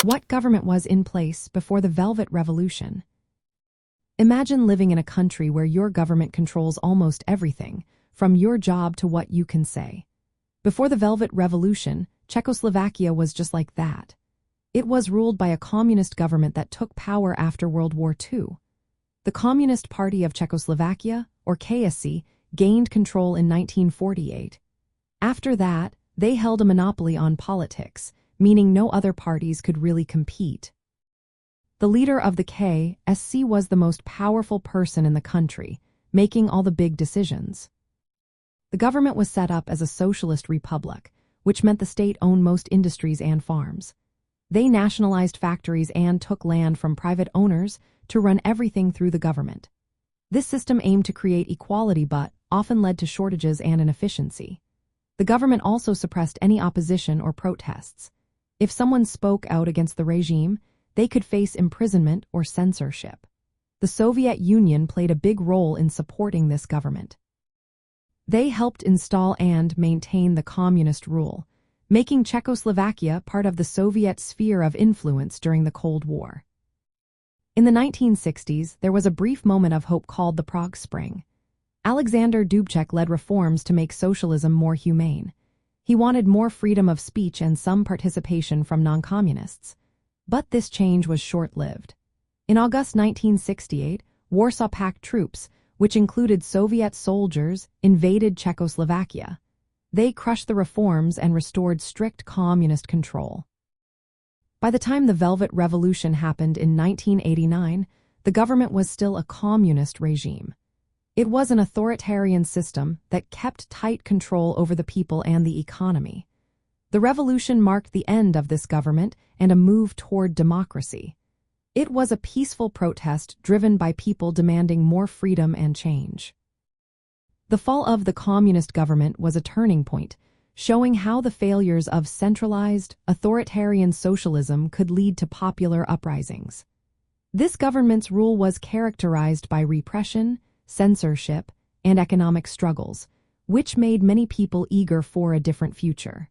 What government was in place before the Velvet Revolution? Imagine living in a country where your government controls almost everything, from your job to what you can say. Before the Velvet Revolution, Czechoslovakia was just like that. It was ruled by a communist government that took power after World War II. The Communist Party of Czechoslovakia, or KSC, gained control in 1948. After that, they held a monopoly on politics, meaning no other parties could really compete. The leader of the KSC was the most powerful person in the country, making all the big decisions. The government was set up as a socialist republic, which meant the state owned most industries and farms. They nationalized factories and took land from private owners to run everything through the government. This system aimed to create equality but often led to shortages and inefficiency. The government also suppressed any opposition or protests. If someone spoke out against the regime, they could face imprisonment or censorship. The Soviet Union played a big role in supporting this government. They helped install and maintain the communist rule, making Czechoslovakia part of the Soviet sphere of influence during the Cold War. In the 1960s, there was a brief moment of hope called the Prague Spring. Alexander Dubček led reforms to make socialism more humane. He wanted more freedom of speech and some participation from non-communists. But this change was short-lived. In August 1968, Warsaw Pact troops, which included Soviet soldiers, invaded Czechoslovakia. They crushed the reforms and restored strict communist control. By the time the Velvet Revolution happened in 1989, the government was still a communist regime. It was an authoritarian system that kept tight control over the people and the economy. The revolution marked the end of this government and a move toward democracy. It was a peaceful protest driven by people demanding more freedom and change. The fall of the communist government was a turning point, showing how the failures of centralized, authoritarian socialism could lead to popular uprisings. This government's rule was characterized by repression, censorship, and economic struggles, which made many people eager for a different future.